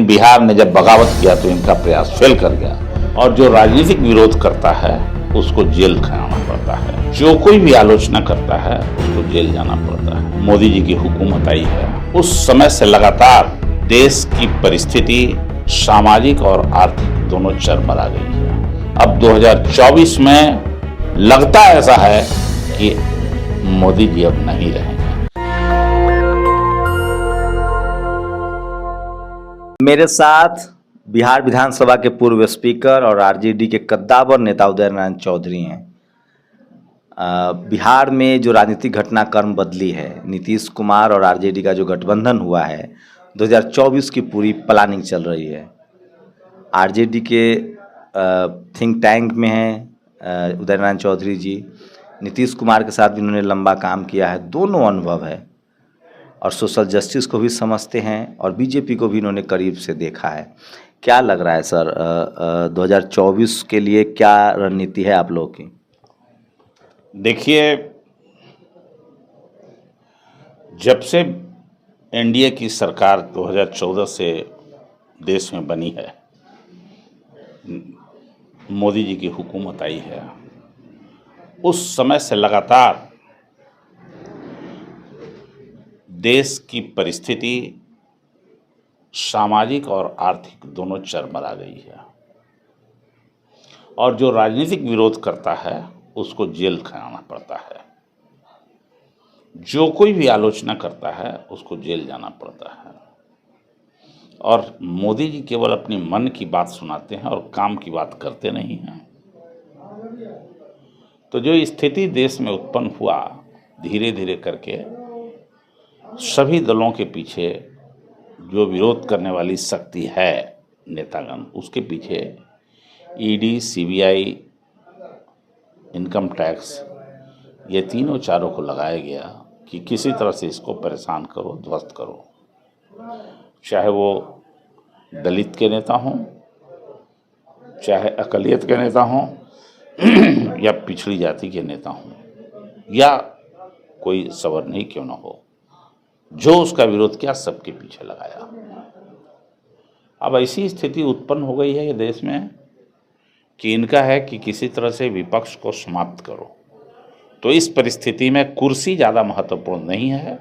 बिहार ने जब बगावत किया तो इनका प्रयास फेल कर गया और जो राजनीतिक विरोध करता है उसको जेल खाना पड़ता है। जो कोई भी आलोचना करता है उसको जेल जाना पड़ता है। मोदी जी की हुकूमत आई है, उस समय से लगातार देश की परिस्थिति सामाजिक और आर्थिक दोनों चरमरा गई है। अब 2024 में लगता ऐसा है कि मोदी जी अब नहीं रहेंगे। मेरे साथ बिहार विधानसभा के पूर्व स्पीकर और आरजेडी के कद्दावर नेता उदय नारायण चौधरी हैं। बिहार में जो राजनीतिक घटनाक्रम बदली है, नीतीश कुमार और आरजेडी का जो गठबंधन हुआ है, 2024 की पूरी प्लानिंग चल रही है। आरजेडी के थिंक टैंक में हैं उदय नारायण चौधरी जी। नीतीश कुमार के साथ भी इन्होंने लंबा काम किया है, दोनों अनुभव है और सोशल जस्टिस को भी समझते हैं और बीजेपी को भी इन्होंने करीब से देखा है। क्या लग रहा है सर, 2024 के लिए क्या रणनीति है आप लोगों की? देखिए, जब से एनडीए की सरकार 2014 से देश में बनी है, मोदी जी की हुकूमत आई है, उस समय से लगातार देश की परिस्थिति सामाजिक और आर्थिक दोनों चरमरा गई है और जो राजनीतिक विरोध करता है उसको जेल खाना पड़ता है। जो कोई भी आलोचना करता है उसको जेल जाना पड़ता है और मोदी जी केवल अपनी मन की बात सुनाते हैं और काम की बात करते नहीं हैं। तो जो स्थिति देश में उत्पन्न हुआ, धीरे धीरे करके सभी दलों के पीछे जो विरोध करने वाली शक्ति है, नेतागण, उसके पीछे ईडी, सीबीआई, इनकम टैक्स, ये तीनों चारों को लगाया गया कि किसी तरह से इसको परेशान करो, ध्वस्त करो। चाहे वो दलित के नेता हों, चाहे अकलियत के नेता हों या पिछड़ी जाति के नेता हों या कोई सवर्णीय क्यों ना हो, जो उसका विरोध किया सबके पीछे लगाया। अब ऐसी स्थिति उत्पन्न हो गई है ये देश में कि इनका है कि किसी तरह से विपक्ष को समाप्त करो। तो इस परिस्थिति में कुर्सी ज़्यादा महत्वपूर्ण नहीं है,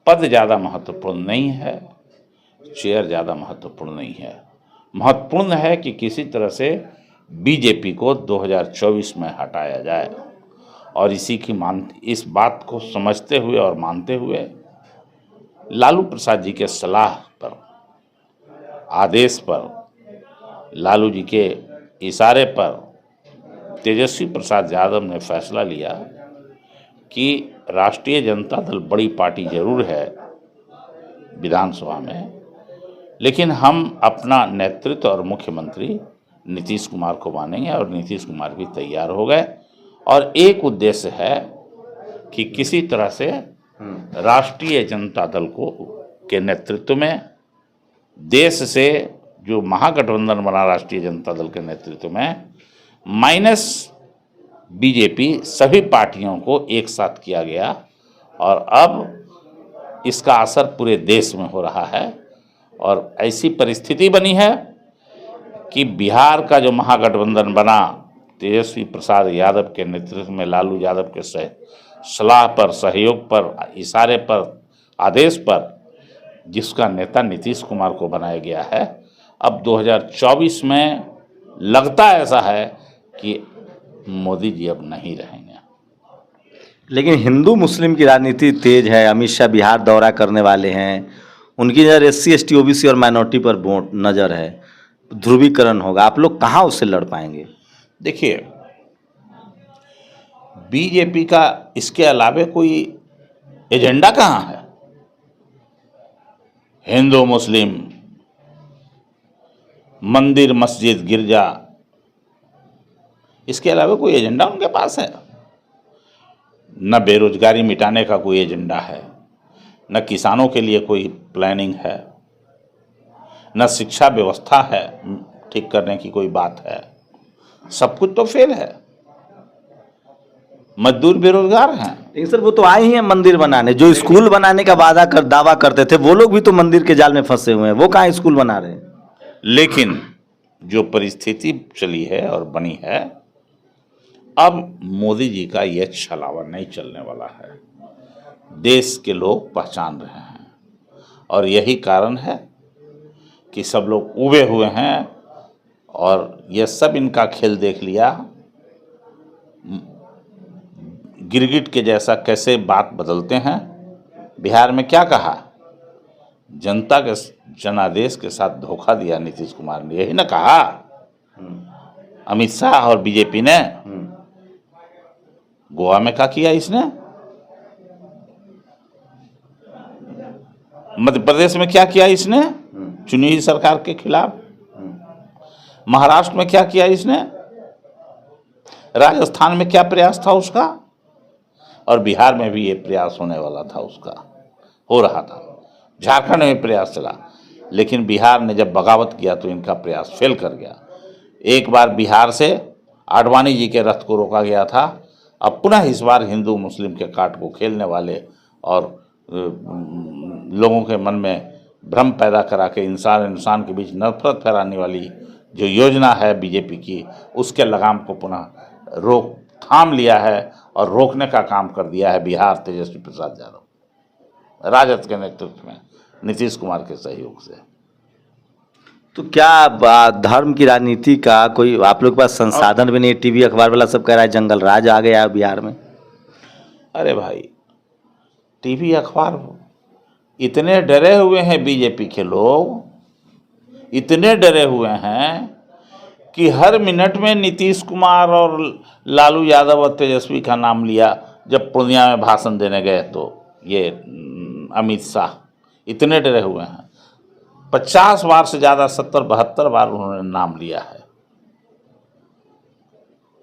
पद ज़्यादा महत्वपूर्ण नहीं है, चेयर ज़्यादा महत्वपूर्ण नहीं है। महत्वपूर्ण है कि किसी तरह से बीजेपी को 2024 में हटाया जाए और इस बात को समझते हुए और मानते हुए लालू प्रसाद जी के सलाह पर, आदेश पर, लालू जी के इशारे पर तेजस्वी प्रसाद यादव ने फैसला लिया कि राष्ट्रीय जनता दल बड़ी पार्टी जरूर है विधानसभा में, लेकिन हम अपना नेतृत्व और मुख्यमंत्री नीतीश कुमार को मानेंगे और नीतीश कुमार भी तैयार हो गए और एक उद्देश्य है कि किसी तरह से राष्ट्रीय जनता दल के नेतृत्व में, देश से जो महागठबंधन बना राष्ट्रीय जनता दल के नेतृत्व में, माइनस बीजेपी, सभी पार्टियों को एक साथ किया गया और अब इसका असर पूरे देश में हो रहा है। और ऐसी परिस्थिति बनी है कि बिहार का जो महागठबंधन बना तेजस्वी प्रसाद यादव के नेतृत्व में, लालू यादव के सलाह पर, सहयोग पर, इशारे पर, आदेश पर, जिसका नेता नीतीश कुमार को बनाया गया है, अब 2024 में लगता ऐसा है कि मोदी जी अब नहीं रहेंगे। लेकिन हिंदू मुस्लिम की राजनीति तेज है। अमित शाह बिहार दौरा करने वाले हैं, उनकी नज़र SC, ST, OBC और माइनॉरिटी पर वोट नज़र है, ध्रुवीकरण होगा। आप लोग कहाँ उससे लड़ पाएंगे? देखिए, बीजेपी का इसके अलावे कोई एजेंडा कहाँ है? हिंदू मुस्लिम, मंदिर, मस्जिद, गिरजा, इसके अलावा कोई एजेंडा उनके पास है? न बेरोजगारी मिटाने का कोई एजेंडा है, न किसानों के लिए कोई प्लानिंग है, न शिक्षा व्यवस्था है ठीक करने की कोई बात है। सब कुछ तो फेल है। मजदूर बेरोजगार हैं, लेकिन सर वो तो आए ही हैं मंदिर बनाने, जो स्कूल बनाने का दावा करते थे वो लोग भी तो मंदिर के जाल में फंसे हुए हैं, वो कहाँ स्कूल बना रहे हैं। लेकिन जो परिस्थिति चली है और बनी है, अब मोदी जी का यह छलावा नहीं चलने वाला है। देश के लोग पहचान रहे हैं और यही कारण है कि सब लोग उबे हुए हैं और ये सब इनका खेल देख लिया। गिरगिट के जैसा कैसे बात बदलते हैं। बिहार में क्या कहा, जनता के जनादेश के साथ धोखा दिया नीतीश कुमार ने, यही ना कहा अमित शाह और बीजेपी ने। गोवा में क्या किया इसने, मध्य प्रदेश में क्या किया इसने चुनी हुई सरकार के खिलाफ, महाराष्ट्र में क्या किया इसने, राजस्थान में क्या प्रयास था उसका, और बिहार में भी ये प्रयास होने वाला था, उसका हो रहा था। झारखंड में प्रयास चला, लेकिन बिहार ने जब बगावत किया तो इनका प्रयास फेल कर गया। एक बार बिहार से आडवाणी जी के रथ को रोका गया था, अब पुनः इस बार हिंदू मुस्लिम के काट को खेलने वाले और लोगों के मन में भ्रम पैदा करा के इंसान के बीच नफरत फैलाने वाली जो योजना है बीजेपी की, उसके लगाम को पुनः रोक थाम लिया है और रोकने का काम कर दिया है बिहार तेजस्वी प्रसाद यादव राजद के नेतृत्व में, नीतीश कुमार के सहयोग से। तो क्या धर्म की राजनीति का कोई आप लोग के पास संसाधन भी नहीं, टीवी अखबार वाला सब कह रहा है जंगल राज आ गया बिहार में। अरे भाई, टीवी अखबार इतने डरे हुए हैं, बीजेपी के लोग इतने डरे हुए हैं कि हर मिनट में नीतीश कुमार और लालू यादव और तेजस्वी का नाम लिया। जब पूर्णिया में भाषण देने गए तो ये अमित शाह इतने डरे हुए हैं, 50 बार से ज़्यादा 70-72 बार उन्होंने नाम लिया है।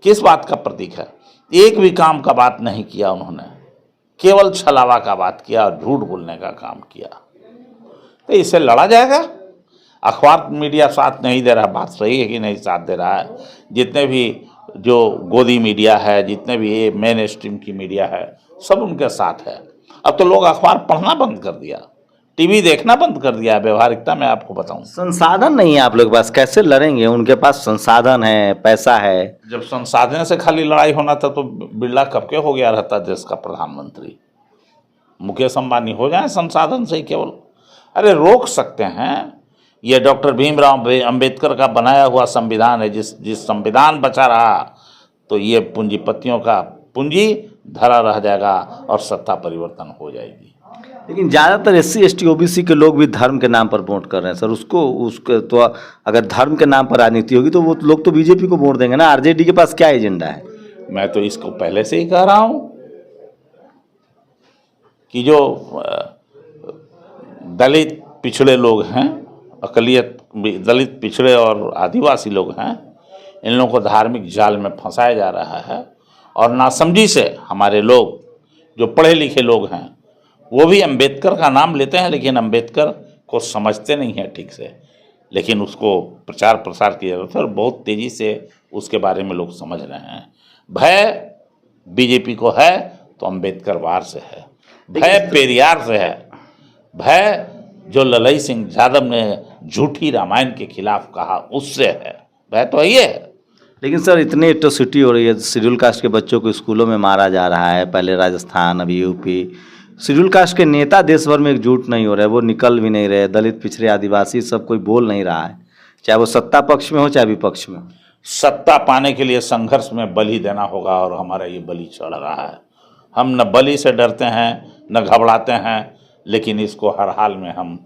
किस बात का प्रतीक है, एक भी काम का बात नहीं किया उन्होंने, केवल छलावा का बात किया और झूठ बोलने का काम किया। तो इससे लड़ा जाएगा। अखबार मीडिया साथ नहीं दे रहा, बात सही है कि नहीं साथ दे रहा है। जितने भी जो गोदी मीडिया है, जितने भी ये मेन स्ट्रीम की मीडिया है, सब उनके साथ है। अब तो लोग अखबार पढ़ना बंद कर दिया, टीवी देखना बंद कर दिया। व्यवहारिकता में आपको बताऊं, संसाधन नहीं है आप लोग के पास, कैसे लड़ेंगे। उनके पास संसाधन है, पैसा है। जब संसाधन से खाली लड़ाई होना था तो बिरला कब के हो गया रहता देश का प्रधानमंत्री। मुकेश अंबानी हो जाए संसाधन से ही केवल। अरे रोक सकते हैं, ये डॉक्टर भीमराव अंबेडकर का बनाया हुआ संविधान है। जिस संविधान बचा रहा तो ये पूंजीपतियों का पूंजी धरा रह जाएगा और सत्ता परिवर्तन हो जाएगी। लेकिन ज़्यादातर SC ST OBC के लोग भी धर्म के नाम पर वोट कर रहे हैं सर। उसके तो अगर धर्म के नाम पर राजनीति होगी तो वो लोग तो बीजेपी को वोट देंगे ना। RJD के पास क्या एजेंडा है। मैं तो इसको पहले से ही कह रहा हूँ कि जो दलित पिछड़े लोग हैं, अकलियत दलित पिछड़े और आदिवासी लोग हैं, इन लोगों को धार्मिक जाल में फंसाया जा रहा है। और नासमझी से हमारे लोग जो पढ़े लिखे लोग हैं वो भी अंबेडकर का नाम लेते हैं, लेकिन अंबेडकर को समझते नहीं हैं ठीक से। लेकिन उसको प्रचार प्रसार की जरूरत है और बहुत तेज़ी से उसके बारे में लोग समझ रहे हैं। भय बीजेपी को है तो अंबेडकर वार से है, भय पेरियार से है, भय जो ललई सिंह यादव ने झूठी रामायण के खिलाफ कहा उससे है, भय तो ये है। लेकिन सर इतनी एट्रोसिटी हो रही है, शेड्यूल कास्ट के बच्चों को स्कूलों में मारा जा रहा है, पहले राजस्थान अभी यूपी। शेड्यूल कास्ट के नेता देश भर में एकजुट नहीं हो रहे, वो निकल भी नहीं रहे। दलित पिछड़े आदिवासी सब कोई बोल नहीं रहा है, चाहे वो सत्ता पक्ष में हो चाहे विपक्ष में। सत्ता पाने के लिए संघर्ष में बलि देना होगा और हमारा ये बलि चढ़ रहा है। हम न बलि से डरते हैं न घबराते हैं, लेकिन इसको हर हाल में हम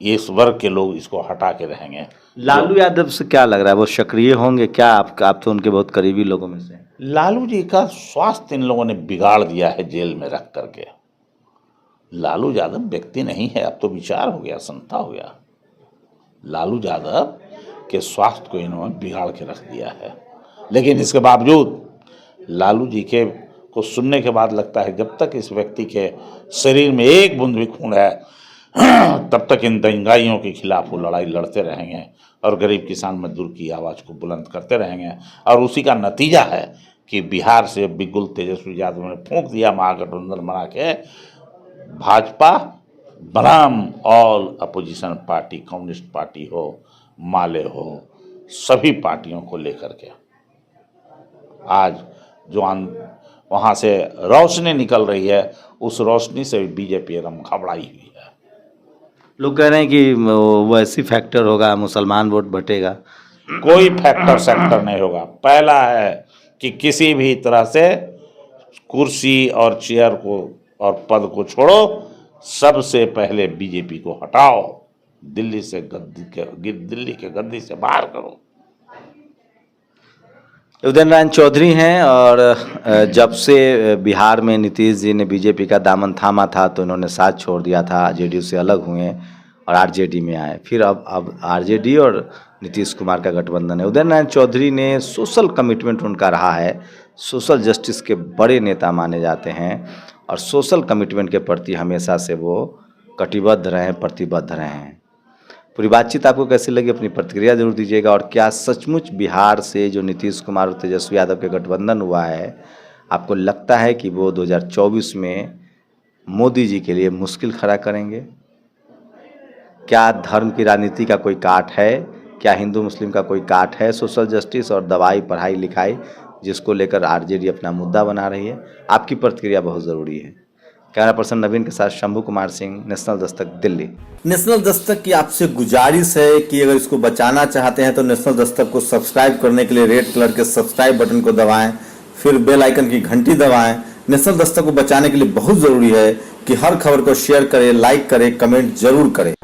इस वर्ग के लोग इसको हटा के रहेंगे। लालू यादव से क्या लग रहा है, वो सक्रिय होंगे क्या? आप तो उनके बहुत करीबी लोगों में से। लालू जी का स्वास्थ्य इन लोगों ने बिगाड़ दिया है जेल में रख करके। लालू यादव व्यक्ति नहीं है, अब तो विचार हो गया, संस्था हो गया। लालू यादव के स्वास्थ्य को इन्होंने बिगाड़ के रख दिया है। लेकिन इसके बावजूद लालू जी के को सुनने के बाद लगता है जब तक इस व्यक्ति के शरीर में एक बूंद भी खून है तब तक इन दंगाइयों के खिलाफ वो लड़ाई लड़ते रहेंगे और गरीब किसान मजदूर की आवाज़ को बुलंद करते रहेंगे। और उसी का नतीजा है कि बिहार से बिल्कुल तेजस्वी यादव ने फूंक दिया महागठबंधन बना के भाजपा बनाम all opposition party, communist party हो, माले हो, सभी पार्टियों को लेकर के आज जो वहाँ से रोशनी निकल रही है, उस रोशनी से बीजेपी एकदम घबराई हुई है। लोग कह रहे हैं कि वो ऐसी फैक्टर होगा, मुसलमान वोट बटेगा। कोई फैक्टर सेक्टर नहीं होगा। पहला है कि किसी भी तरह से कुर्सी और चेयर को और पद को छोड़ो, सबसे पहले बीजेपी को हटाओ, दिल्ली के गद्दी से बाहर करो। उदयन नारायण चौधरी हैं और जब से बिहार में नीतीश जी ने बीजेपी का दामन थामा था तो इन्होंने साथ छोड़ दिया था, जेडीयू से अलग हुए और आरजेडी में आए। फिर अब आरजेडी और नीतीश कुमार का गठबंधन है। उदयन नारायण चौधरी ने सोशल कमिटमेंट उनका रहा है, सोशल जस्टिस के बड़े नेता माने जाते हैं और सोशल कमिटमेंट के प्रति हमेशा से वो कटिबद्ध रहे हैं, प्रतिबद्ध रहे हैं। पूरी बातचीत आपको कैसी लगी, अपनी प्रतिक्रिया जरूर दीजिएगा। और क्या सचमुच बिहार से जो नीतीश कुमार और तेजस्वी यादव के गठबंधन हुआ है, आपको लगता है कि वो 2024 में मोदी जी के लिए मुश्किल खड़ा करेंगे? क्या धर्म की राजनीति का कोई काट है? क्या हिंदू मुस्लिम का कोई काट है? सोशल जस्टिस और दवाई, पढ़ाई लिखाई, जिसको लेकर आरजेडी अपना मुद्दा बना रही है। आपकी प्रतिक्रिया बहुत ज़रूरी है। कैमरा पर्सन नवीन के साथ शंभू कुमार सिंह, नेशनल दस्तक, दिल्ली। नेशनल दस्तक की आपसे गुजारिश है कि अगर इसको बचाना चाहते हैं तो नेशनल दस्तक को सब्सक्राइब करने के लिए रेड कलर के सब्सक्राइब बटन को दबाएं, फिर बेल आइकन की घंटी दबाएं। नेशनल दस्तक को बचाने के लिए बहुत ज़रूरी है कि हर खबर को शेयर करें, लाइक करें, कमेंट जरूर करें।